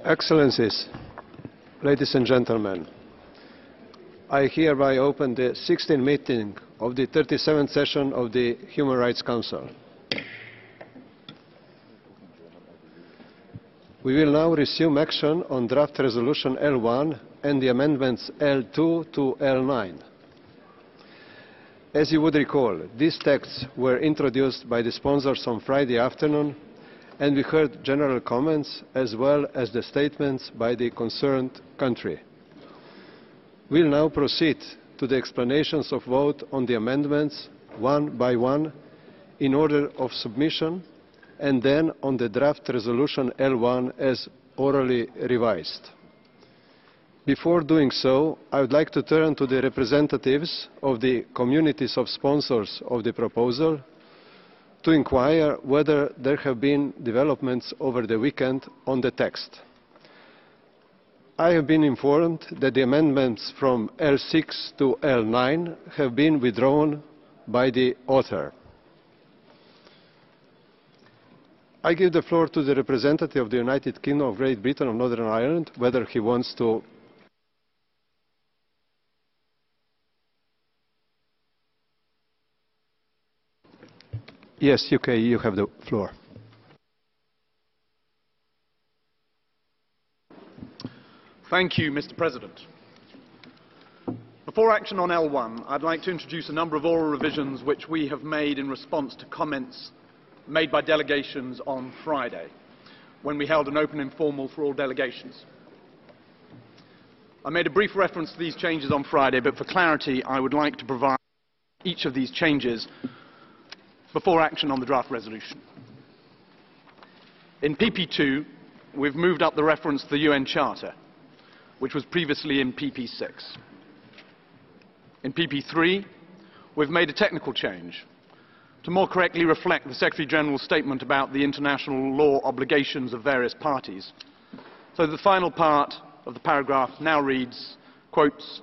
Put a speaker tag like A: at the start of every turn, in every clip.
A: Excellencies, ladies and gentlemen, I hereby open the 16th meeting of the 37th session of the Human Rights Council. We will now resume action on draft resolution L1 and the amendments L2 to L9. As you would recall, these texts were introduced by the sponsors on Friday afternoon, and we heard general comments as well as the statements by the concerned country. We will now proceed to the explanations of vote on the amendments one by one in order of submission, and then on the draft resolution L1 as orally revised. Before doing so, I would like to turn to the representatives of the communities of sponsors of the proposal to inquire whether there have been developments over the weekend on the text. I have been informed that the amendments from L6 to L9 have been withdrawn by the author. I give the floor to the representative of the United Kingdom of Great Britain of Northern Ireland, whether he wants to. Yes, UK, you have the floor.
B: Thank you, Mr. President. Before action on L1, I'd like to introduce a number of oral revisions which we have made in response to comments made by delegations on Friday, when we held an open informal for all delegations. I made a brief reference to these changes on Friday, but for clarity, I would like to provide each of these changes before action on the draft resolution. In PP2, we've moved up the reference to the UN Charter, which was previously in PP6. In PP3, we've made a technical change to more correctly reflect the Secretary-General's statement about the international law obligations of various parties. So the final part of the paragraph now reads, quotes,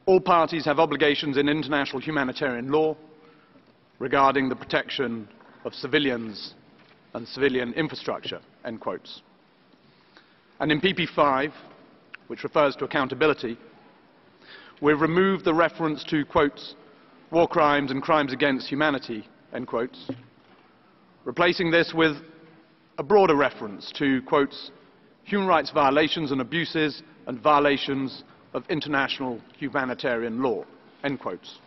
B: "All parties have obligations in international humanitarian law regarding the protection of civilians and civilian infrastructure," end quotes. And in PP5, which refers to accountability, we've removed the reference to, quotes, "war crimes and crimes against humanity," end quotes, replacing this with a broader reference to, quotes, "human rights violations and abuses and violations of international humanitarian law," end quotes.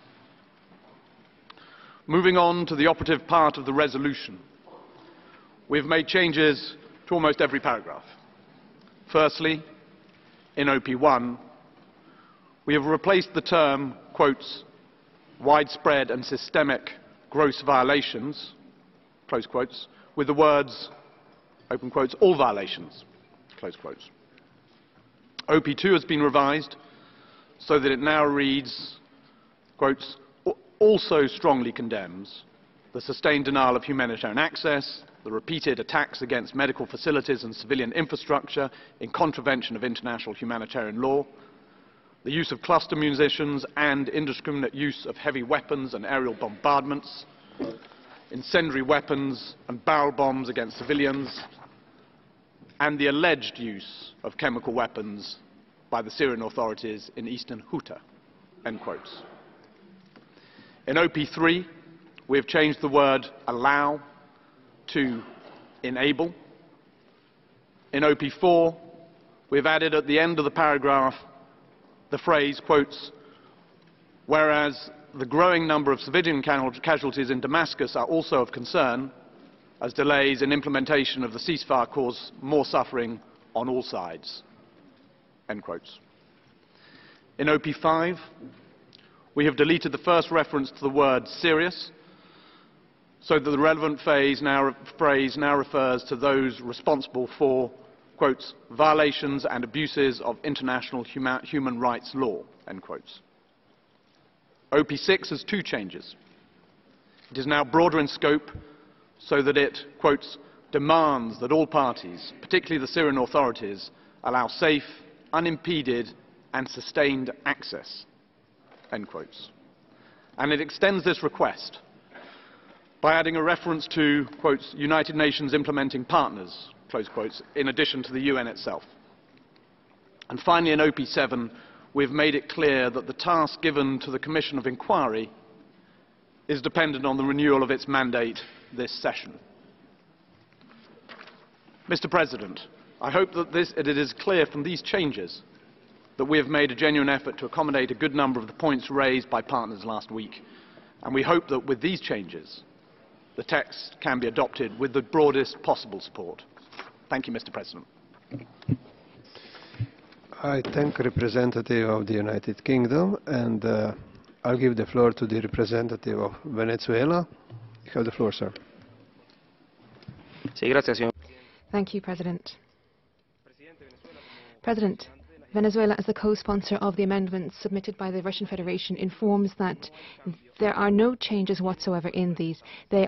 B: Moving on to the operative part of the resolution, we've made changes to almost every paragraph. Firstly, in OP1, we have replaced the term, quotes, "widespread and systemic gross violations," close quotes, with the words, open quotes, "all violations," close quotes. OP2 has been revised so that it now reads, quotes, "also strongly condemns the sustained denial of humanitarian access, the repeated attacks against medical facilities and civilian infrastructure in contravention of international humanitarian law, the use of cluster munitions and indiscriminate use of heavy weapons and aerial bombardments, incendiary weapons and barrel bombs against civilians, and the alleged use of chemical weapons by the Syrian authorities in Eastern Ghouta," end quotes. In OP3, we have changed the word "allow" to "enable." In OP4, we have added at the end of the paragraph the phrase, quotes, "whereas the growing number of civilian casualties in Damascus are also of concern, as delays in implementation of the ceasefire cause more suffering on all sides," end quotes. In OP5, we have deleted the first reference to the word "serious," so that the relevant phrase now refers to those responsible for, quotes, "violations and abuses of international human rights law," end quotes. OP6 has two changes. It is now broader in scope so that it, quotes, "demands that all parties, particularly the Syrian authorities, allow safe, unimpeded and sustained access," end quotes. And it extends this request by adding a reference to, quotes, "United Nations implementing partners," close quotes, in addition to the UN itself. And finally, in OP7, we've made it clear that the task given to the Commission of Inquiry is dependent on the renewal of its mandate this session. Mr. President, I hope that it is clear from these changes that we have made a genuine effort to accommodate a good number of the points raised by partners last week, and we hope that with these changes, the text can be adopted with the broadest possible support. Thank you, Mr. President.
A: I thank the representative of the United Kingdom, and I'll give the floor to the representative of Venezuela. You have the floor, sir.
C: Thank you, President. President, Venezuela, as the co-sponsor of the amendments submitted by the Russian Federation, informs that there are no changes whatsoever in these. They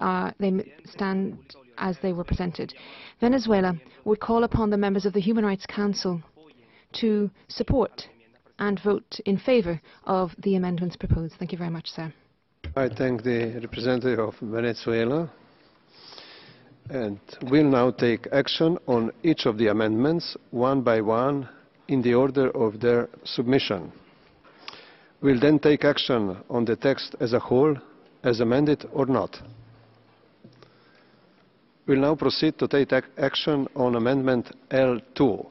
C: stand as they were presented. Venezuela would call upon the members of the Human Rights Council to support and vote in favour of the amendments proposed. Thank you very much, sir.
A: I thank the representative of Venezuela, and we'll now take action on each of the amendments one by one in the order of their submission. We'll then take action on the text as a whole, as amended or not. We'll now proceed to take action on Amendment L2.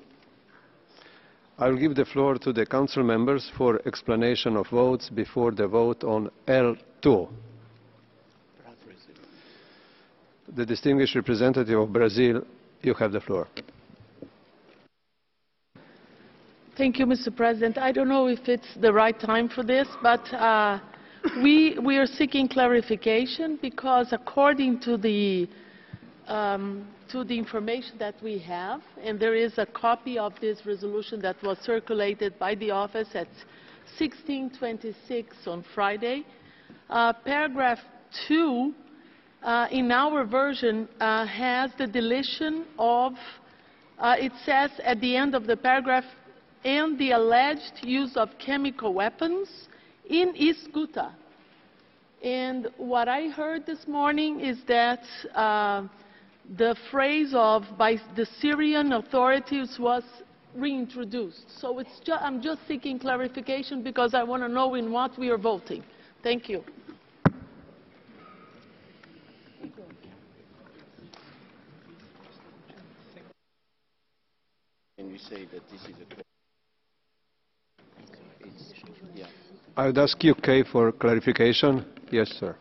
A: I will give the floor to the Council members for explanation of votes before the vote on L2. The distinguished representative of Brazil, you have the floor.
D: Thank you, Mr. President. I don't know if it's the right time for this, but we are seeking clarification because according to the information that we have, and there is a copy of this resolution that was circulated by the office at 16:26 on Friday, paragraph 2 in our version has the deletion of, it says at the end of the paragraph, and the alleged use of chemical weapons in East Ghouta. And what I heard this morning is that the phrase of by the Syrian authorities was reintroduced. So I'm just seeking clarification because I want to know in what we are voting. Thank you.
E: Can you say that this is a...
A: I would ask UK for clarification. Yes, sir.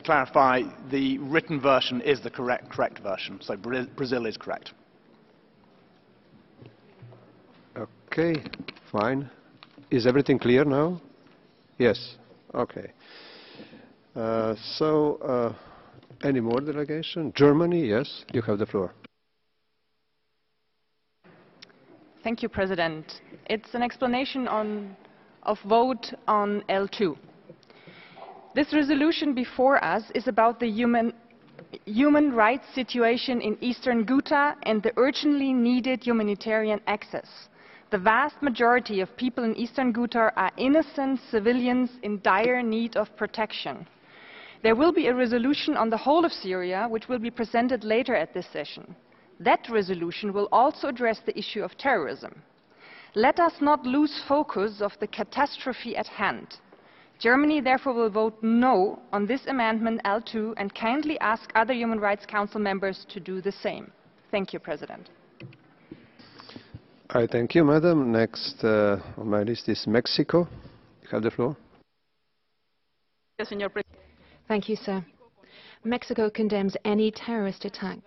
B: Clarify, the written version is the correct version, so Brazil is correct.
A: Okay, fine. Is everything clear now? Yes. Okay. Any more delegation? Germany, yes, you have the floor.
F: Thank you, President. It's an explanation of vote on L2. This resolution before us is about the human rights situation in Eastern Ghouta and the urgently needed humanitarian access. The vast majority of people in Eastern Ghouta are innocent civilians in dire need of protection. There will be a resolution on the whole of Syria, which will be presented later at this session. That resolution will also address the issue of terrorism. Let us not lose focus of the catastrophe at hand. Germany therefore will vote no on this amendment L2 and kindly ask other Human Rights Council members to do the same. Thank you, President.
A: I thank you, Madam. Next on my list is Mexico. You have the floor.
C: Thank you, sir. Mexico condemns any terrorist attack,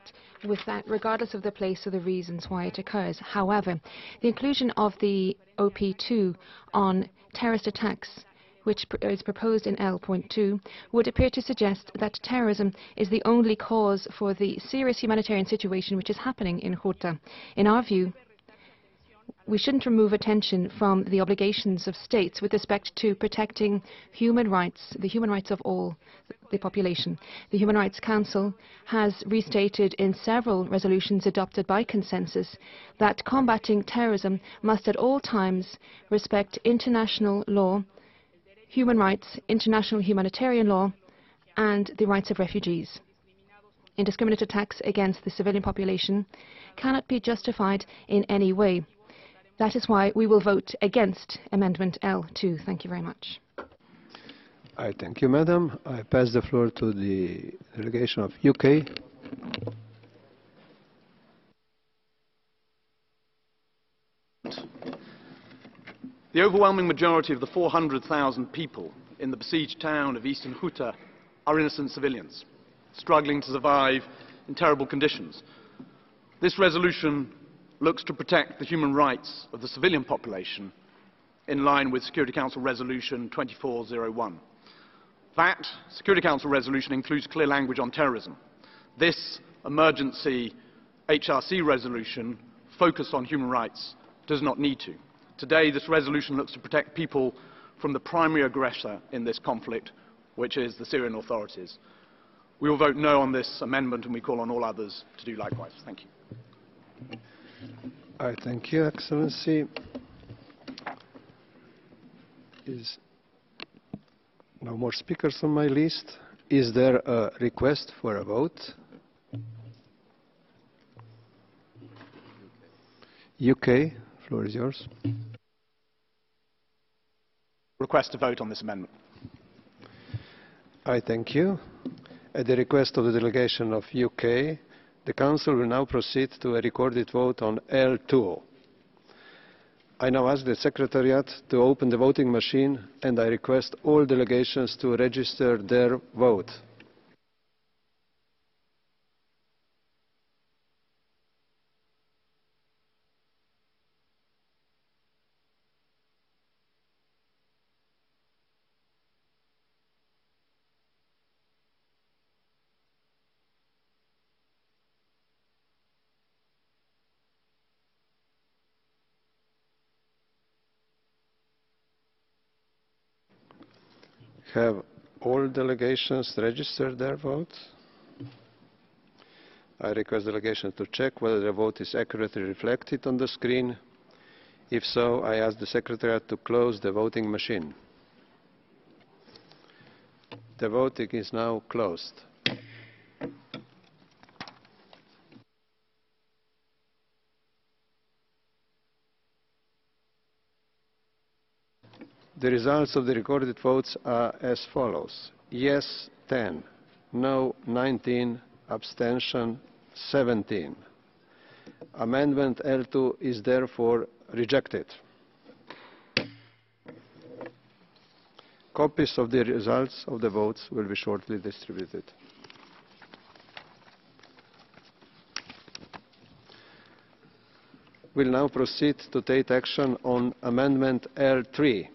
C: regardless of the place or the reasons why it occurs. However, the inclusion of the OP2 on terrorist attacks, which is proposed in L.2, would appear to suggest that terrorism is the only cause for the serious humanitarian situation which is happening in Ghouta. In our view, we shouldn't remove attention from the obligations of states with respect to protecting human rights, the human rights of all the population. The Human Rights Council has restated in several resolutions adopted by consensus that combating terrorism must at all times respect international law, human rights, international humanitarian law, and the rights of refugees. indiscriminate attacks against the civilian population cannot be justified in any way. That is why we will vote against Amendment L2. Thank you very much.
A: I thank you, Madam. I pass the floor to the delegation of UK.
B: The overwhelming majority of the 400,000 people in the besieged town of Eastern Ghouta are innocent civilians, struggling to survive in terrible conditions. This resolution looks to protect the human rights of the civilian population in line with Security Council Resolution 2401. That Security Council resolution includes clear language on terrorism. This emergency HRC resolution, focused on human rights, does not need to. Today, this resolution looks to protect people from the primary aggressor in this conflict, which is the Syrian authorities. We will vote no on this amendment, and we call on all others to do likewise. Thank you.
A: I thank you, Excellency. Is no more speakers on my list. Is there a request for a vote? UK, floor is yours.
B: Request to vote on this amendment.
A: I thank you. At the request of the delegation of UK, the Council will now proceed to a recorded vote on L2. I now ask the Secretariat to open the voting machine, and I request all delegations to register their vote. Have all delegations registered their votes? I request delegations to check whether their vote is accurately reflected on the screen. If so, I ask the Secretariat to close the voting machine. The voting is now closed. The results of the recorded votes are as follows. Yes, 10. No, 19. Abstention, 17. Amendment L2 is therefore rejected. Copies of the results of the votes will be shortly distributed. We'll now proceed to take action on Amendment L3.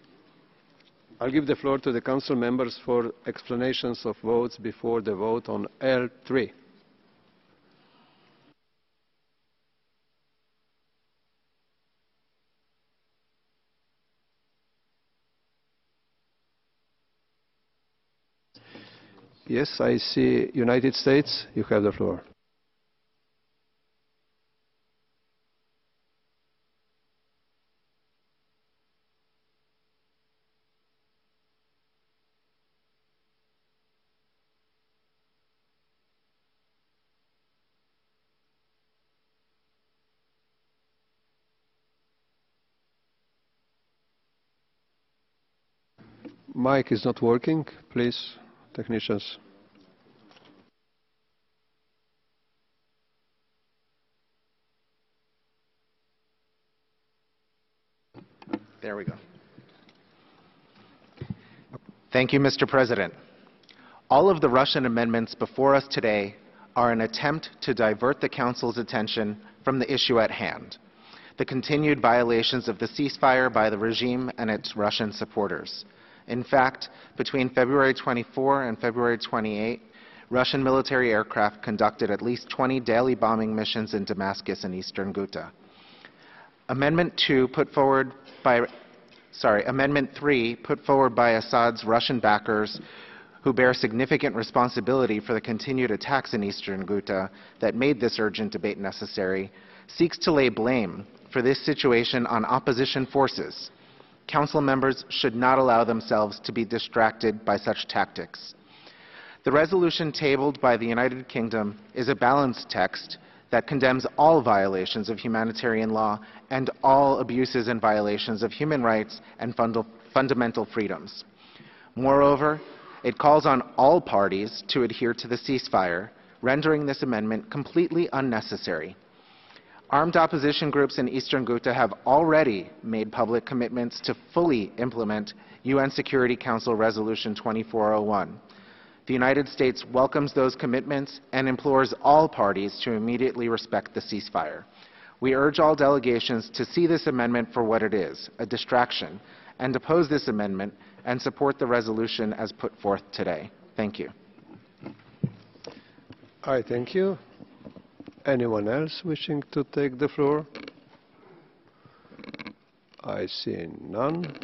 A: I'll give the floor to the Council members for explanations of votes before the vote on L3. Yes, I see United States. You have the floor. Mic is not working. Please, technicians.
G: There we go. Thank you, Mr. President. All of the Russian amendments before us today are an attempt to divert the Council's attention from the issue at hand, the continued violations of the ceasefire by the regime and its Russian supporters. In fact, between February 24 and February 28, Russian military aircraft conducted at least 20 daily bombing missions in Damascus and Eastern Ghouta. Amendment 3 put forward by Assad's Russian backers, who bear significant responsibility for the continued attacks in Eastern Ghouta that made this urgent debate necessary, seeks to lay blame for this situation on opposition forces. Council members should not allow themselves to be distracted by such tactics. The resolution tabled by the United Kingdom is a balanced text that condemns all violations of humanitarian law and all abuses and violations of human rights and fundamental freedoms. Moreover, it calls on all parties to adhere to the ceasefire, rendering this amendment completely unnecessary. Armed opposition groups in Eastern Ghouta have already made public commitments to fully implement UN Security Council Resolution 2401. The United States welcomes those commitments and implores all parties to immediately respect the ceasefire. We urge all delegations to see this amendment for what it is, a distraction, and oppose this amendment and support the resolution as put forth today. Thank you.
A: I thank you. Anyone else wishing to take the floor? I see none.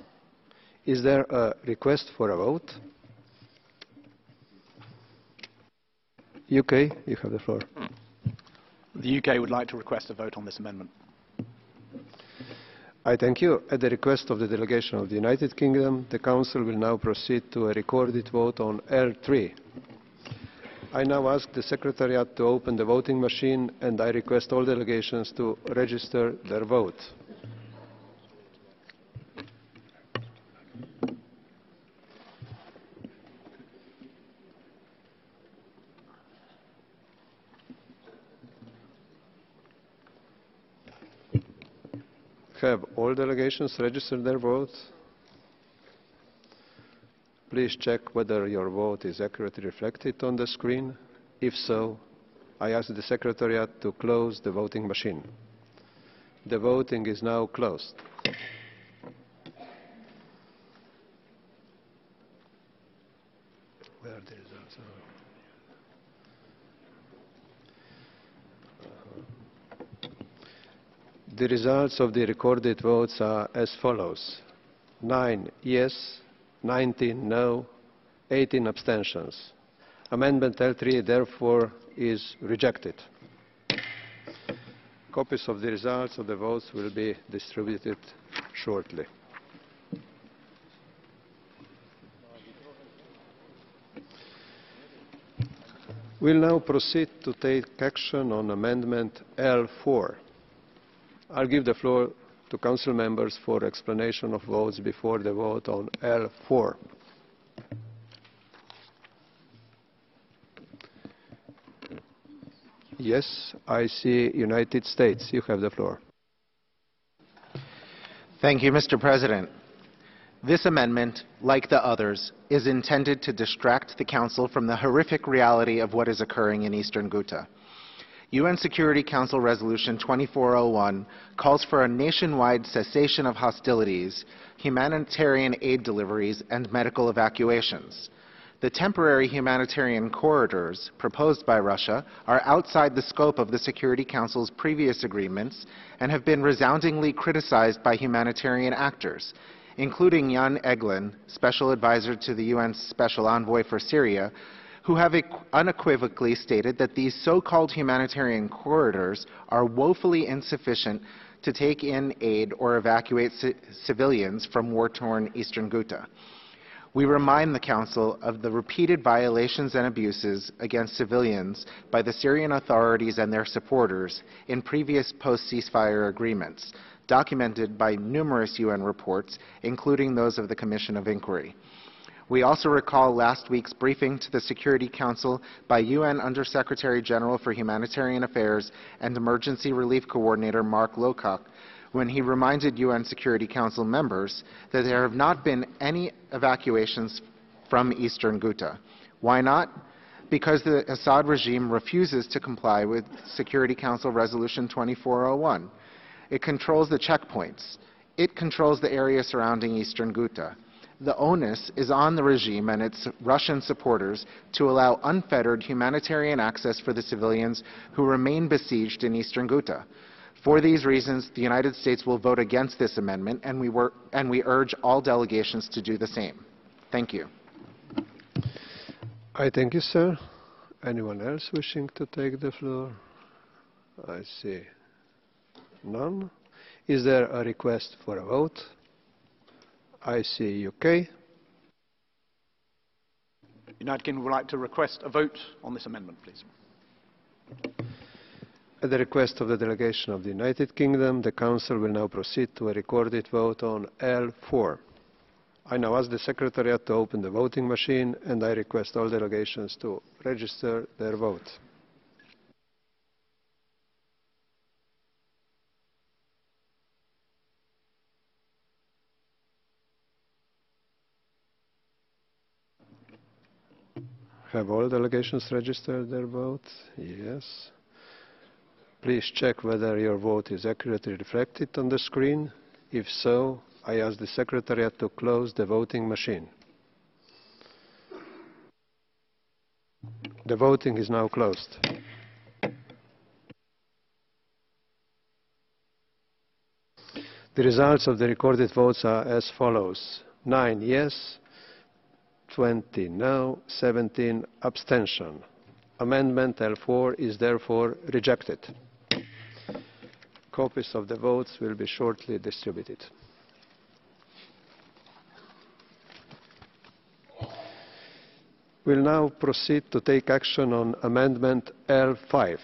A: Is there a request for a vote? UK, you have the floor.
B: The UK would like to request a vote on this amendment.
A: I thank you. At the request of the delegation of the United Kingdom, the Council will now proceed to a recorded vote on L3. I now ask the Secretariat to open the voting machine, and I request all delegations to register their vote. Have all delegations registered their vote? Please check whether your vote is accurately reflected on the screen. If so, I ask the Secretariat to close the voting machine. The voting is now closed. Where are the results? The results of the recorded votes are as follows: 9 yes, 19 no, 18 abstentions. Amendment L3 therefore is rejected. Copies of the results of the votes will be distributed shortly. We'll now proceed to take action on Amendment L4. I'll give the floor to Council members for explanation of votes before the vote on L4. Yes, I see United States. You have the floor.
G: Thank you, Mr. President. This amendment, like the others, is intended to distract the Council from the horrific reality of what is occurring in Eastern Ghouta. UN Security Council Resolution 2401 calls for a nationwide cessation of hostilities, humanitarian aid deliveries, and medical evacuations. The temporary humanitarian corridors proposed by Russia are outside the scope of the Security Council's previous agreements and have been resoundingly criticized by humanitarian actors, including Jan Egeland, Special Advisor to the UN's Special Envoy for Syria, who have unequivocally stated that these so-called humanitarian corridors are woefully insufficient to take in aid or evacuate civilians from war-torn Eastern Ghouta. We remind the Council of the repeated violations and abuses against civilians by the Syrian authorities and their supporters in previous post-ceasefire agreements, documented by numerous UN reports, including those of the Commission of Inquiry. We also recall last week's briefing to the Security Council by UN Under-Secretary General for Humanitarian Affairs and Emergency Relief Coordinator Mark Lowcock, when he reminded UN Security Council members that there have not been any evacuations from Eastern Ghouta. Why not? Because the Assad regime refuses to comply with Security Council Resolution 2401. It controls the checkpoints. It controls the area surrounding Eastern Ghouta. The onus is on the regime and its Russian supporters to allow unfettered humanitarian access for the civilians who remain besieged in Eastern Ghouta. For these reasons, the United States will vote against this amendment, and we urge all delegations to do the same. Thank you.
A: I thank you, sir. Anyone else wishing to take the floor? I see none. Is there a request for a vote? I see UK.
B: United Kingdom would like to request a vote on this amendment, please.
A: At the request of the delegation of the United Kingdom, the Council will now proceed to a recorded vote on L4. I now ask the Secretariat to open the voting machine, and I request all delegations to register their vote. Have all delegations registered their vote? Yes. Please check whether your vote is accurately reflected on the screen. If so, I ask the Secretariat to close the voting machine. The voting is now closed. The results of the recorded votes are as follows: 9 yes, 20 no, 17 abstention. Amendment L4 is therefore rejected. Copies of the votes will be shortly distributed. We'll now proceed to take action on Amendment L5.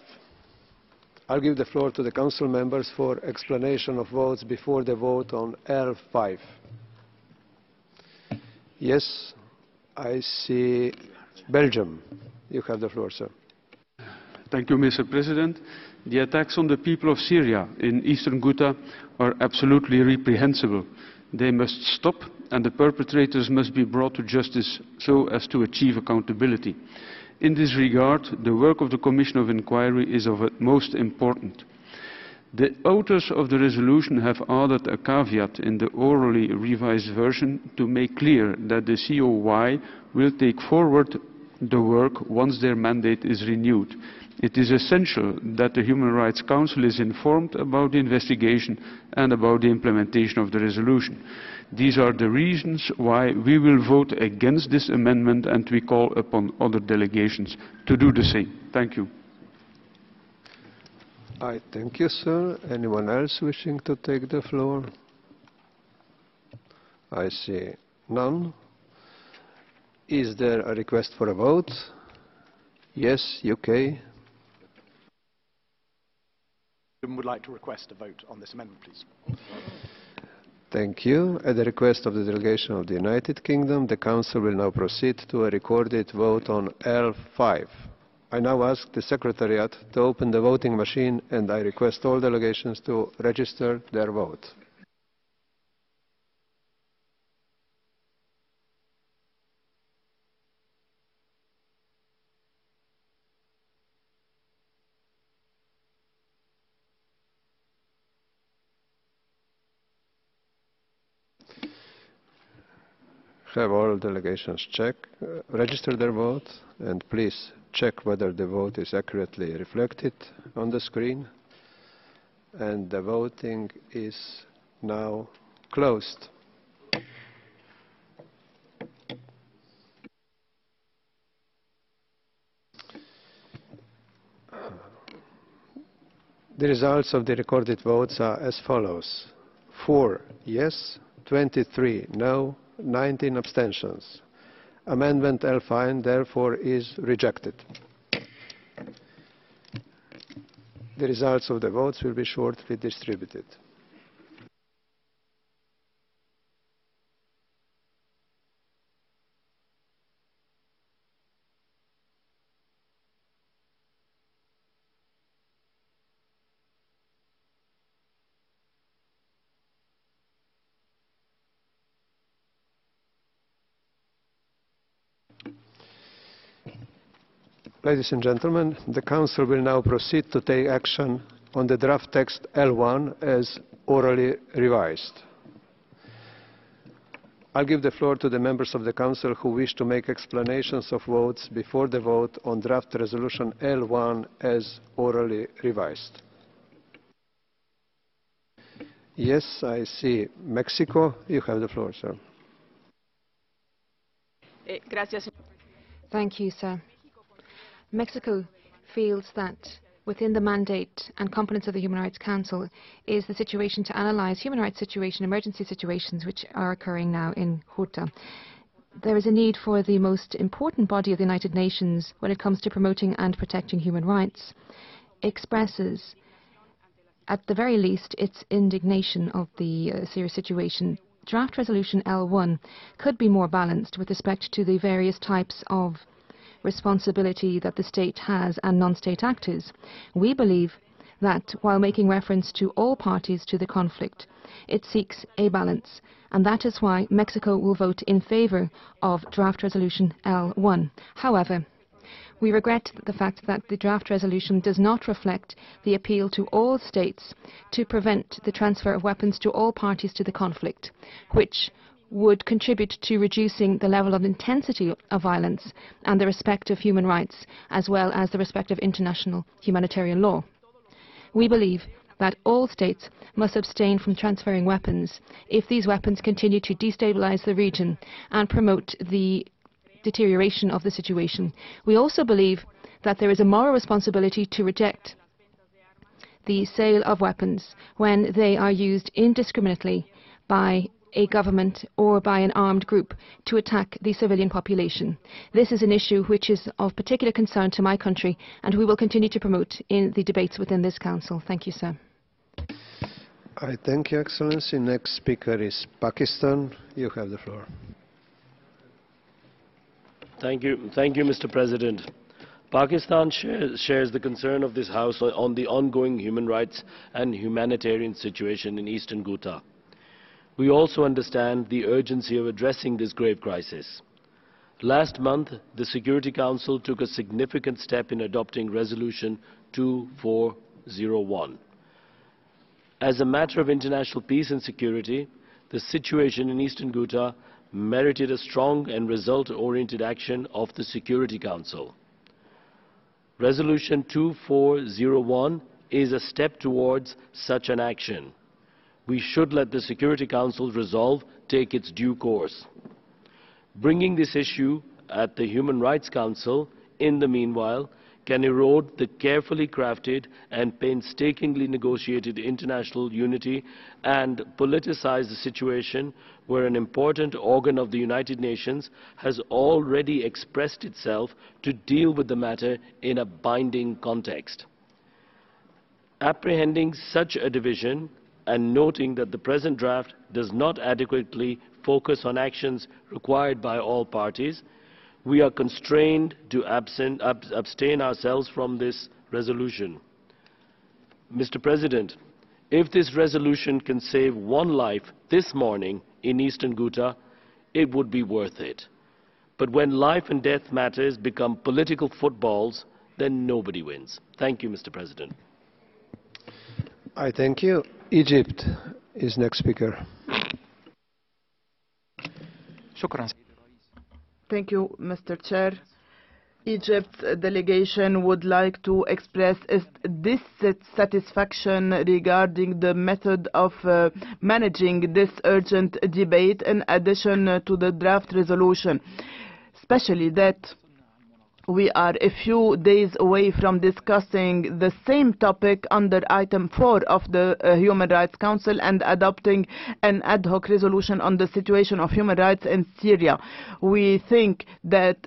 A: I'll give the floor to the Council members for explanation of votes before the vote on L5. Yes, I see Belgium. You have the floor, sir.
H: Thank you, Mr. President. The attacks on the people of Syria in Eastern Ghouta are absolutely reprehensible. They must stop, and the perpetrators must be brought to justice so as to achieve accountability. In this regard, the work of the Commission of Inquiry is of utmost importance. The authors of the resolution have added a caveat in the orally revised version to make clear that the COY will take forward the work once their mandate is renewed. It is essential that the Human Rights Council is informed about the investigation and about the implementation of the resolution. These are the reasons why we will vote against this amendment, and we call upon other delegations to do the same. Thank you.
A: I thank you, sir. Anyone else wishing to take the floor? I see none. Is there a request for a vote? Yes, UK.
B: Would like to request a vote on this amendment, please.
A: Thank you. At the request of the delegation of the United Kingdom, the Council will now proceed to a recorded vote on L5. I now ask the Secretariat to open the voting machine, and I request all delegations to register their vote. Have all delegations register their vote, and please check whether the vote is accurately reflected on the screen. And the voting is now closed. The results of the recorded votes are as follows: 4 yes, 23 no, 19 abstentions. Amendment L5 therefore is rejected. The results of the votes will be shortly distributed. Ladies and gentlemen, the Council will now proceed to take action on the draft text L1 as orally revised. I'll give the floor to the members of the Council who wish to make explanations of votes before the vote on draft resolution L1 as orally revised. Yes, I see Mexico. You have the floor, sir.
C: Thank you, sir. Mexico feels that within the mandate and competence of the Human Rights Council is the situation to analyse human rights situation, emergency situations which are occurring now in Ghouta. there is a need for the most important body of the United Nations when it comes to promoting and protecting human rights, expresses, at the very least, its indignation of the serious situation. Draft Resolution L1 could be more balanced with respect to the various types of responsibility that the state has and non-state actors. We believe that while making reference to all parties to the conflict, it seeks a balance, and that is why Mexico will vote in favour of Draft Resolution L1. However, we regret the fact that the draft resolution does not reflect the appeal to all states to prevent the transfer of weapons to all parties to the conflict, which would contribute to reducing the level of intensity of violence and the respect of human rights, as well as the respect of international humanitarian law. We believe that all states must abstain from transferring weapons if these weapons continue to destabilize the region and promote the deterioration of the situation. We also believe that there is a moral responsibility to reject the sale of weapons when they are used indiscriminately by a government or by an armed group to attack the civilian population. This is an issue which is of particular concern to my country, and we will continue to promote in the debates within this Council. Thank you, sir.
A: I thank you, Excellency. Next speaker is Pakistan. You have the floor.
E: Thank you, Mr. President. Pakistan shares the concern of this House on the ongoing human rights and humanitarian situation in Eastern Ghouta. We also understand the urgency of addressing this grave crisis. Last month, the Security Council took a significant step in adopting Resolution 2401. As a matter of international peace and security, the situation in Eastern Ghouta merited a strong and result-oriented action of the Security Council. Resolution 2401 is a step towards such an action. We should let the Security Council's resolve take its due course. Bringing this issue at the Human Rights Council, in the meanwhile, can erode the carefully crafted and painstakingly negotiated international unity and politicize the situation where an important organ of the United Nations has already expressed itself to deal with the matter in a binding context. Apprehending such a division and noting that the present draft does not adequately focus on actions required by all parties, we are constrained to abstain ourselves from this resolution. Mr. President, if this resolution can save one life this morning in Eastern Ghouta, it would be worth it. But when life and death matters become political footballs, then nobody wins. Thank you, Mr. President.
A: I thank you. Egypt is next speaker.
I: Thank you, Mr. Chair. Egypt's delegation would like to express its dissatisfaction regarding the method of managing this urgent debate in addition to the draft resolution, especially that we are a few days away from discussing the same topic under item 4 of the Human Rights Council and adopting an ad hoc resolution on the situation of human rights in Syria. We think that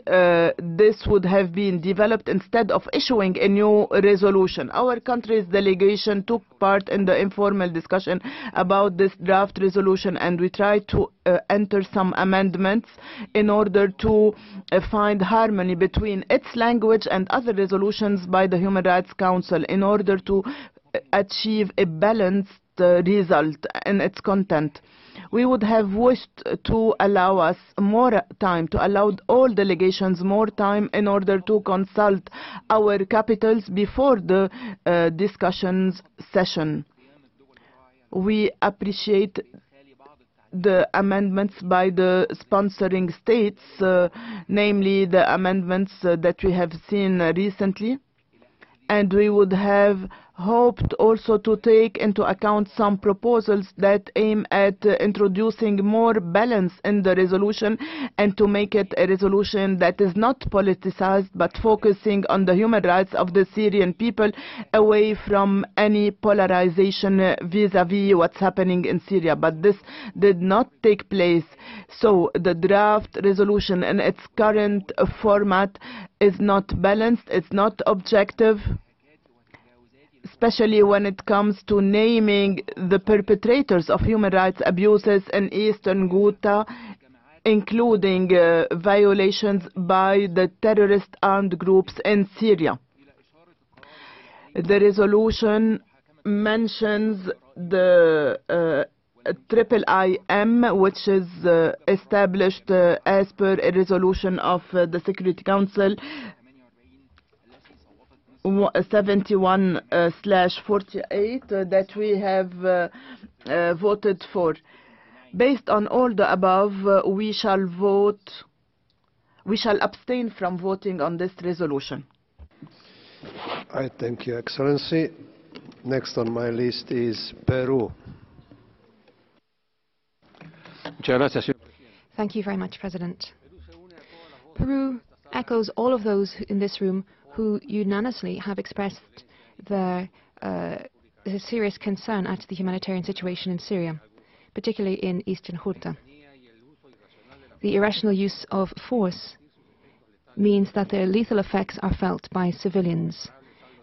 I: this would have been developed instead of issuing a new resolution. Our country's delegation took part in the informal discussion about this draft resolution, and we tried to enter some amendments in order to find harmony between its language and other resolutions by the Human Rights Council in order to achieve a balanced result in its content. We would have wished to allow us more time, to allow all delegations more time in order to consult our capitals before the discussions session. We appreciate the amendments by the sponsoring states, namely the amendments that we have seen recently, and we would have hoped also to take into account some proposals that aim at introducing more balance in the resolution and to make it a resolution that is not politicized but focusing on the human rights of the Syrian people away from any polarization vis-à-vis what's happening in Syria. But this did not take place. So the draft resolution in its current format is not balanced, it's not objective, especially when it comes to naming the perpetrators of human rights abuses in Eastern Ghouta, including violations by the terrorist armed groups in Syria. The resolution mentions the IIIM, which is established as per a resolution of the Security Council 71/48 that we have voted for. Based on all the above, we shall abstain from voting on this resolution.
A: I thank you, Excellency. Next on my list is Peru.
C: Thank you very much, President. Peru echoes all of those in this room who unanimously have expressed their serious concern at the humanitarian situation in Syria, particularly in Eastern Ghouta. The irrational use of force means that their lethal effects are felt by civilians,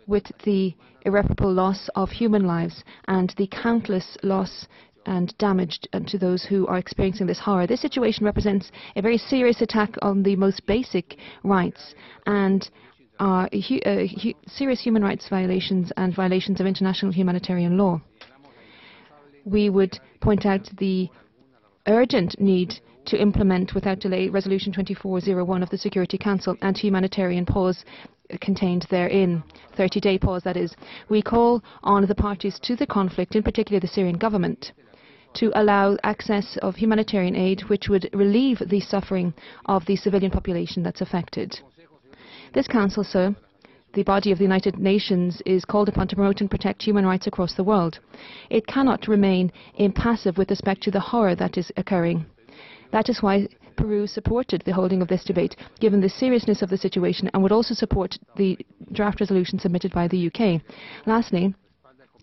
C: with the irreparable loss of human lives and the countless loss and damage to those who are experiencing this horror. This situation represents a very serious attack on the most basic rights and are serious human rights violations and violations of international humanitarian law. We would point out the urgent need to implement without delay Resolution 2401 of the Security Council and humanitarian pause contained therein, 30-day pause that is. We call on the parties to the conflict, in particular the Syrian government, to allow access of humanitarian aid which would relieve the suffering of the civilian population that's affected. This Council, sir, the body of the United Nations, is called upon to promote and protect human rights across the world. It cannot remain impassive with respect to the horror that is occurring. That is why Peru supported the holding of this debate, given the seriousness of the situation, and would also support the draft resolution submitted by the UK. Lastly,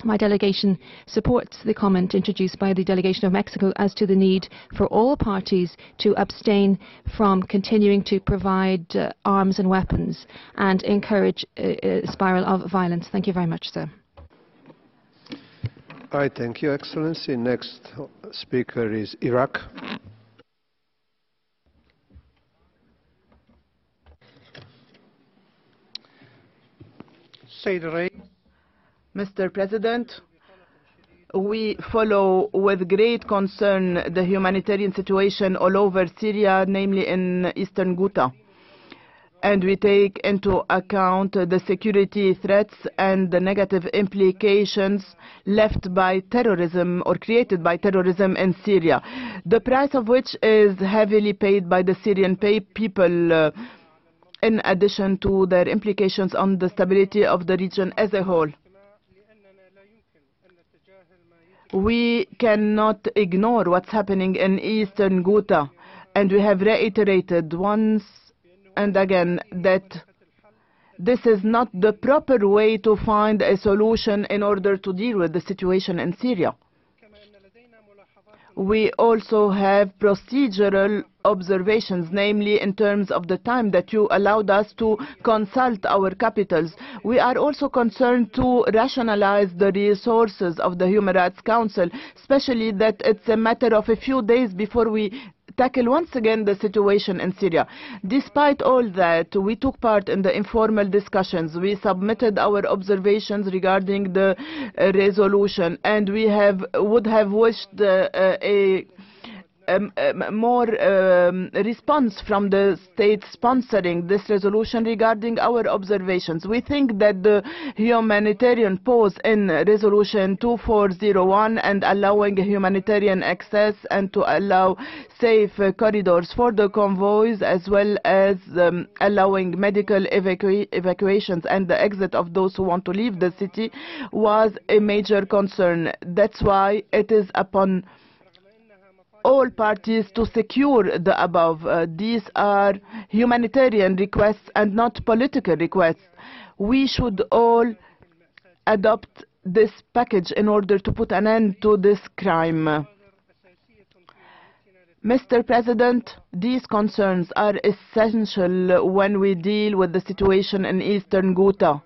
C: my delegation supports the comment introduced by the delegation of Mexico as to the need for all parties to abstain from continuing to provide arms and weapons and encourage a spiral of violence. Thank you very much, sir.
A: I thank you, Excellency. Next speaker is Iraq.
I: Mr. President, we follow with great concern the humanitarian situation all over Syria, namely in Eastern Ghouta. And we take into account the security threats and the negative implications left by terrorism or created by terrorism in Syria, the price of which is heavily paid by the Syrian people, in addition to their implications on the stability of the region as a whole. We cannot ignore what's happening in Eastern Ghouta, and we have reiterated once and again that this is not the proper way to find a solution in order to deal with the situation in Syria. We also have procedural observations, namely in terms of the time that you allowed us to consult our capitals. We are also concerned to rationalize the resources of the Human Rights Council, especially that it's a matter of a few days before we tackle once again the situation in Syria. Despite all that, we took part in the informal discussions. We submitted our observations regarding the resolution, and we would have wished a more response from the states sponsoring this resolution regarding our observations. We think that the humanitarian pause in resolution 2401 and allowing humanitarian access and to allow safe corridors for the convoys, as well as allowing medical evacuations and the exit of those who want to leave the city, was a major concern. That's why it is upon all parties to secure the above. These are humanitarian requests and not political requests. We should all adopt this package in order to put an end to this crime. Mr. President, these concerns are essential when we deal with the situation in Eastern Ghouta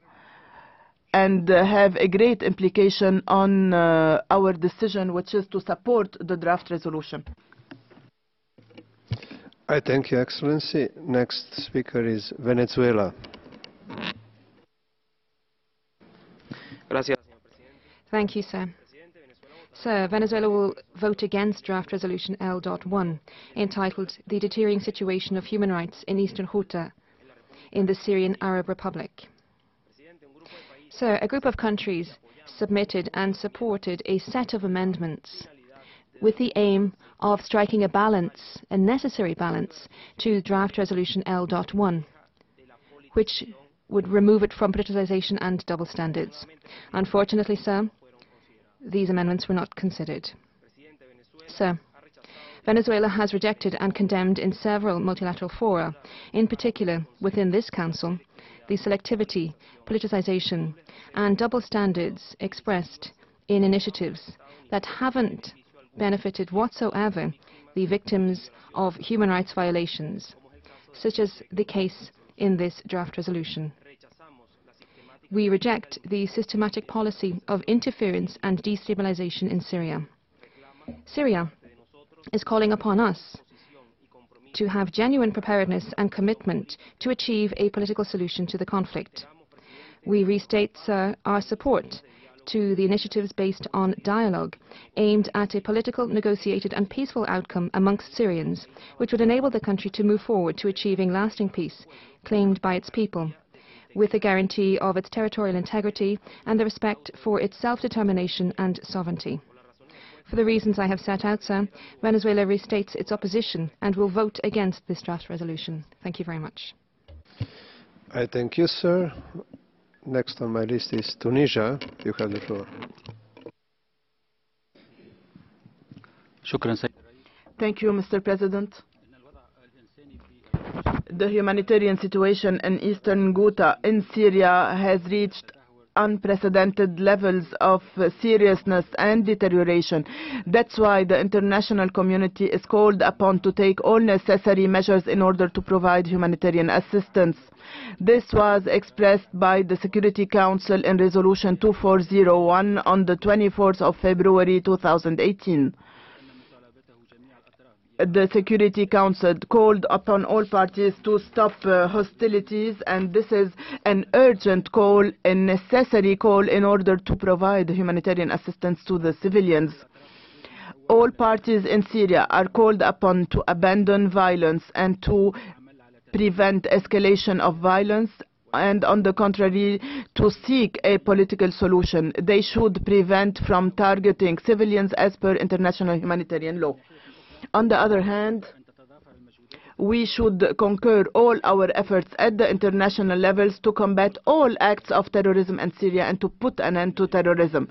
I: and have a great implication on our decision, which is to support the draft resolution.
A: I thank you, Excellency. Next speaker is Venezuela.
C: Thank you, sir. Sir, Venezuela will vote against draft resolution L.1, entitled The Deteriorating Situation of Human Rights in Eastern Ghouta in the Syrian Arab Republic. Sir, a group of countries submitted and supported a set of amendments with the aim of striking a balance, a necessary balance, to draft resolution L.1, which would remove it from politicization and double standards. Unfortunately, sir, these amendments were not considered. Sir, Venezuela has rejected and condemned in several multilateral fora, in particular within this Council, the selectivity, politicization, and double standards expressed in initiatives that haven't benefited whatsoever the victims of human rights violations, such as the case in this draft resolution. We reject the systematic policy of interference and destabilization in Syria. Syria is calling upon us to have genuine preparedness and commitment to achieve a political solution to the conflict. We restate, sir, our support to the initiatives based on dialogue aimed at a political, negotiated and peaceful outcome amongst Syrians, which would enable the country to move forward to achieving lasting peace claimed by its people, with a guarantee of its territorial integrity and the respect for its self-determination and sovereignty. For the reasons I have set out, sir, Venezuela restates its opposition and will vote against this draft resolution. Thank you very much.
A: I thank you, sir. Next on my list is Tunisia. You have the floor.
I: Thank you, Mr. President. The humanitarian situation in Eastern Ghouta in Syria has reached unprecedented levels of seriousness and deterioration. That's why the international community is called upon to take all necessary measures in order to provide humanitarian assistance. This was expressed by the Security Council in Resolution 2401 on the 24th of February 2018. The Security Council called upon all parties to stop hostilities, and this is an urgent call, a necessary call in order to provide humanitarian assistance to the civilians. All parties in Syria are called upon to abandon violence and to prevent escalation of violence, and on the contrary, to seek a political solution. They should prevent from targeting civilians as per international humanitarian law. On the other hand, we should concur all our efforts at the international levels to combat all acts of terrorism in Syria and to put an end to terrorism.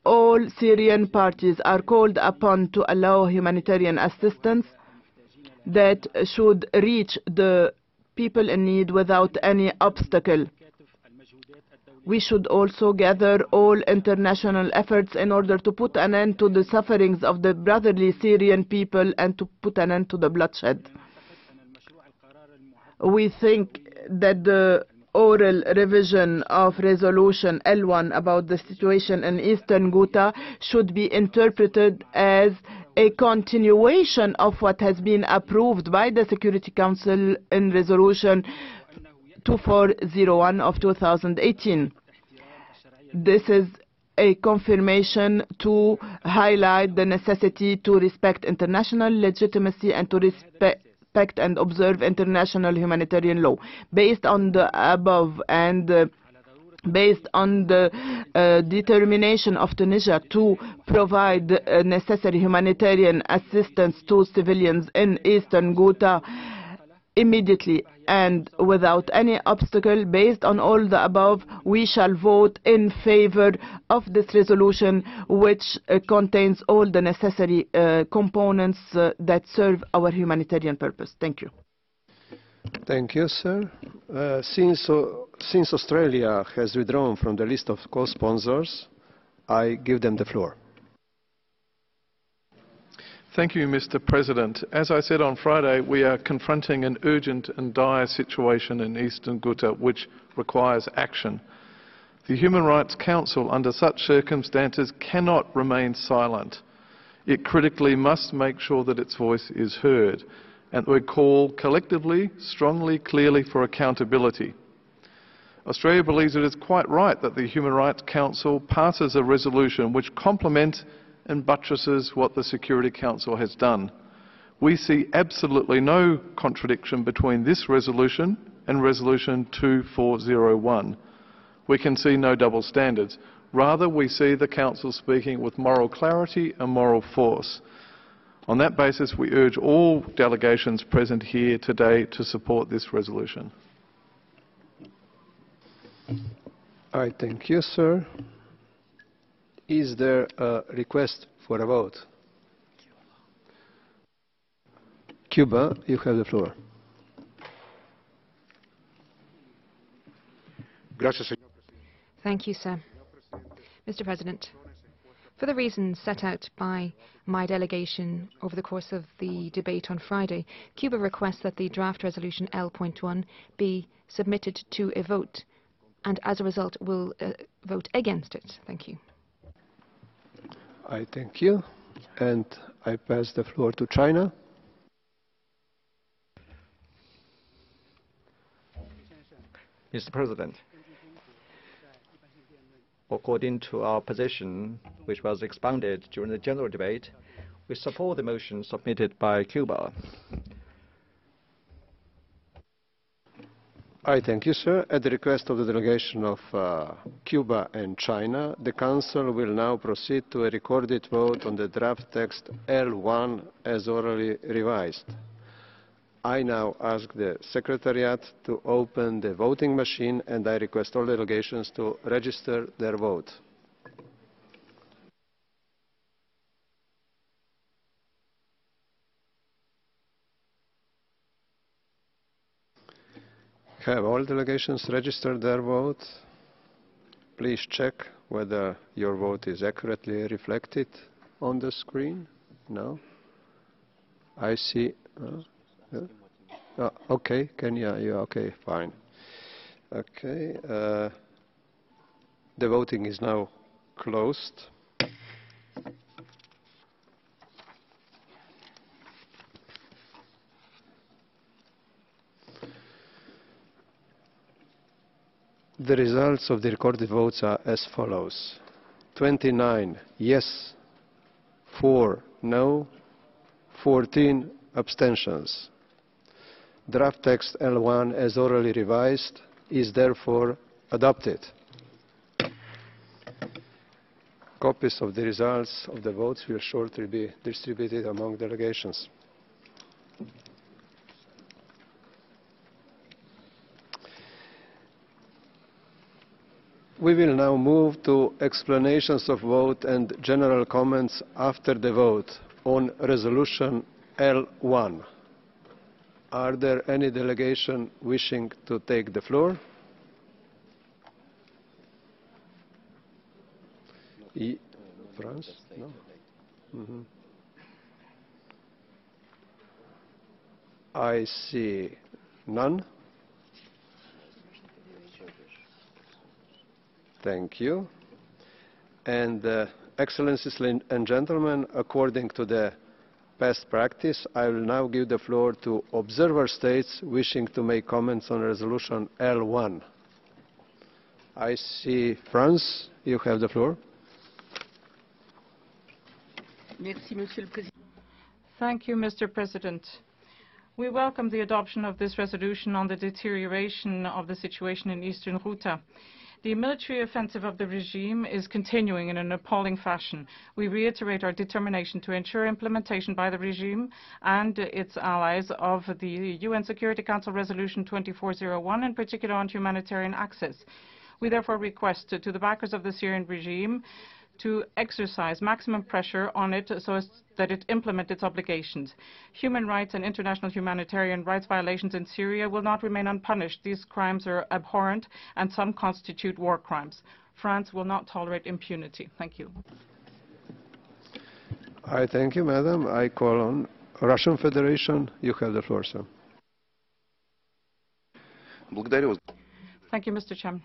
I: All Syrian parties are called upon to allow humanitarian assistance that should reach the people in need without any obstacle. We should also gather all international efforts in order to put an end to the sufferings of the brotherly Syrian people and to put an end to the bloodshed. We think that the oral revision of Resolution L1 about the situation in Eastern Ghouta should be interpreted as a continuation of what has been approved by the Security Council in Resolution 2401 of 2018. This is a confirmation to highlight the necessity to respect international legitimacy and to respect and observe international humanitarian law. Based on the above and based on the determination of Tunisia to provide necessary humanitarian assistance to civilians in Eastern Ghouta immediately and without any obstacle, based on all the above, we shall vote in favor of this resolution, which contains all the necessary components that serve our humanitarian purpose. Thank you.
A: Thank you, sir. Since Australia has withdrawn from the list of co-sponsors, I give them the floor.
J: Thank you, Mr. President. As I said on Friday, we are confronting an urgent and dire situation in Eastern Ghouta which requires action. The Human Rights Council, under such circumstances, cannot remain silent. It critically must make sure that its voice is heard, and we call collectively, strongly, clearly for accountability. Australia believes it is quite right that the Human Rights Council passes a resolution which complements and buttresses what the Security Council has done. We see absolutely no contradiction between this resolution and Resolution 2401. We can see no double standards. Rather, we see the Council speaking with moral clarity and moral force. On that basis, we urge all delegations present here today to support this resolution.
A: I thank you, sir. Is there a request for a vote? Cuba, you have the floor.
C: Thank you, sir. Mr. President, for the reasons set out by my delegation over the course of the debate on Friday, Cuba requests that the draft resolution L.1 be submitted to a vote, and as a result will vote against it. Thank you.
A: I thank you, and I pass the floor to China.
K: Mr. President, according to our position, which was expounded during the general debate, we support the motion submitted by Cuba.
A: I thank you, sir. At the request of the delegation of Cuba and China, the Council will now proceed to a recorded vote on the draft text L1 as orally revised. I now ask the Secretariat to open the voting machine, and I request all delegations to register their vote. Have all delegations registered their vote? Please check whether your vote is accurately reflected on the screen. No? I see. Okay, Kenya, yeah, okay, fine. Okay, the voting is now closed. The results of the recorded votes are as follows: 29 yes, 4 no, 14 abstentions. Draft text L1 as orally revised is therefore adopted. Copies of the results of the votes will shortly be distributed among delegations. We will now move to explanations of vote and general comments after the vote on resolution L1. Are there any delegation wishing to take the floor? France? No? I see none. Thank you. And Excellencies and gentlemen, according to the past practice, I will now give the floor to observer states wishing to make comments on resolution L1. I see France, you have the floor.
L: Thank you, Mr. President. We welcome the adoption of this resolution on the deterioration of the situation in Eastern Ghouta. The military offensive of the regime is continuing in an appalling fashion. We reiterate our determination to ensure implementation by the regime and its allies of the UN Security Council Resolution 2401, in particular on humanitarian access. We therefore request to the backers of the Syrian regime to exercise maximum pressure on it so as that it implement its obligations. Human rights and international humanitarian rights violations in Syria will not remain unpunished. These crimes are abhorrent and some constitute war crimes. France will not tolerate impunity. Thank you.
A: I thank you, Madam. I call on Russian Federation. You have the floor, sir.
L: Thank you, Mr. Chairman.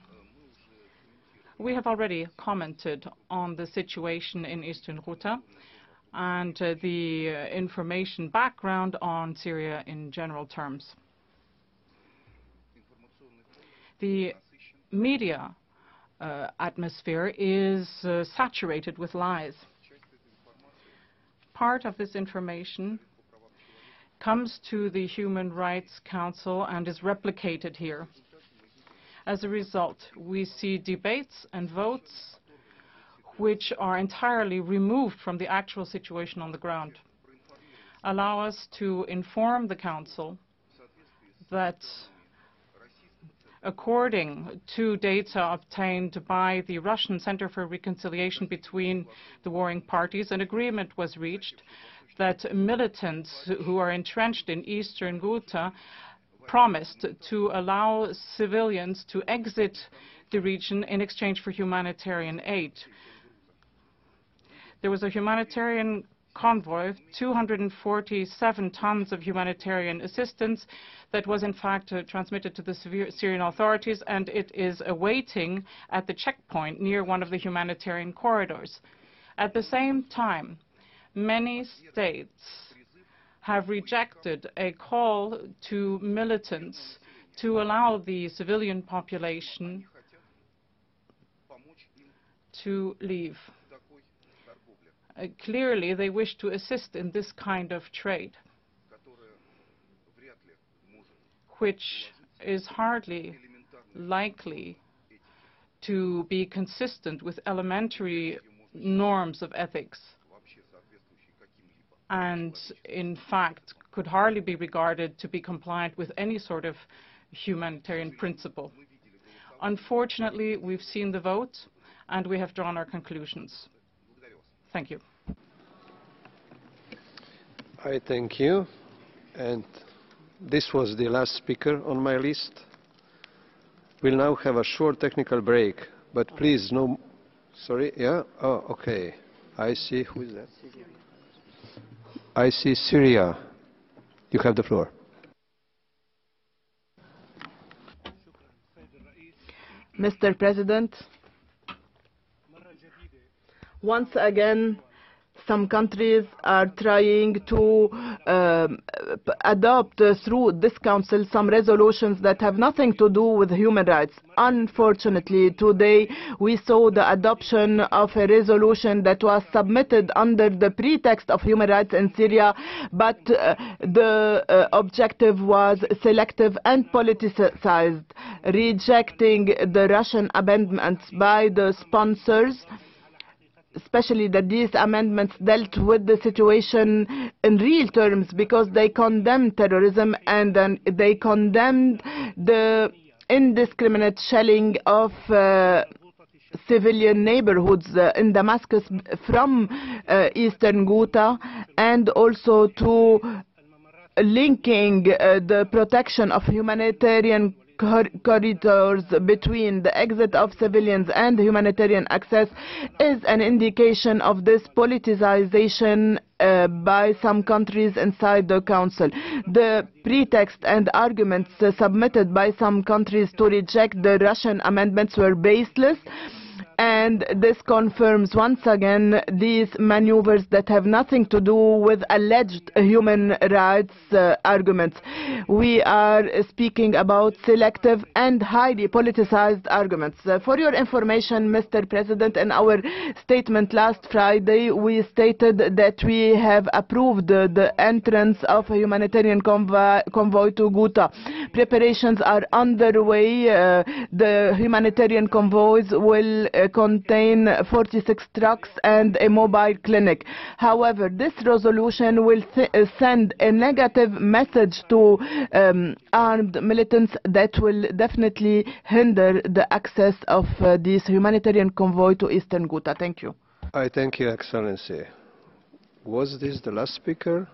L: We have already commented on the situation in Eastern Ghouta and the information background on Syria in general terms. The media atmosphere is saturated with lies. Part of this information comes to the Human Rights Council and is replicated here. As a result, we see debates and votes which are entirely removed from the actual situation on the ground. Allow us to inform the Council that according to data obtained by the Russian Center for Reconciliation between the warring parties, an agreement was reached that militants who are entrenched in Eastern Ghouta promised to allow civilians to exit the region in exchange for humanitarian aid. There was a humanitarian convoy, 247 tons of humanitarian assistance that was in fact transmitted to the Syrian authorities, and it is awaiting at the checkpoint near one of the humanitarian corridors. At the same time, many states have rejected a call to militants to allow the civilian population to leave. Clearly, they wish to assist in this kind of trade, which is hardly likely to be consistent with elementary norms of ethics, and in fact could hardly be regarded to be compliant with any sort of humanitarian principle. Unfortunately, we've seen the vote and we have drawn our conclusions. Thank you.
A: I thank you. And this was the last speaker on my list. We'll now have a short technical break, but please no... Sorry, yeah? Oh, okay. I see. Who is that? I see Syria. You have the floor.
I: Mr. President, once again, some countries are trying to adopt through this council some resolutions that have nothing to do with human rights. Unfortunately, today we saw the adoption of a resolution that was submitted under the pretext of human rights in Syria, but the objective was selective and politicized, rejecting the Russian amendments by the sponsors, especially that these amendments dealt with the situation in real terms, because they condemned terrorism and then they condemned the indiscriminate shelling of civilian neighborhoods in Damascus from Eastern Ghouta, and also to linking the protection of humanitarian corridors between the exit of civilians and humanitarian access is an indication of this politicization by some countries inside the Council. The pretext and arguments submitted by some countries to reject the Russian amendments were baseless. And this confirms once again these maneuvers that have nothing to do with alleged human rights arguments. We are speaking about selective and highly politicized arguments. For your information, Mr. President, in our statement last Friday, we stated that we have approved the entrance of a humanitarian convoy to Ghouta. Preparations are underway. The humanitarian convoys will contain 46 trucks and a mobile clinic. However, this resolution will send a negative message to armed militants that will definitely hinder the access of this humanitarian convoy to Eastern Ghouta. Thank you.
A: I thank you, Excellency. Was this the last speaker?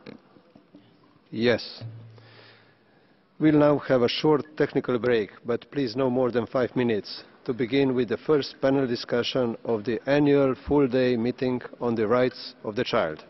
A: Yes. We'll now have a short technical break, but please no more than 5 minutes, to begin with the first panel discussion of the annual full-day meeting on the rights of the child.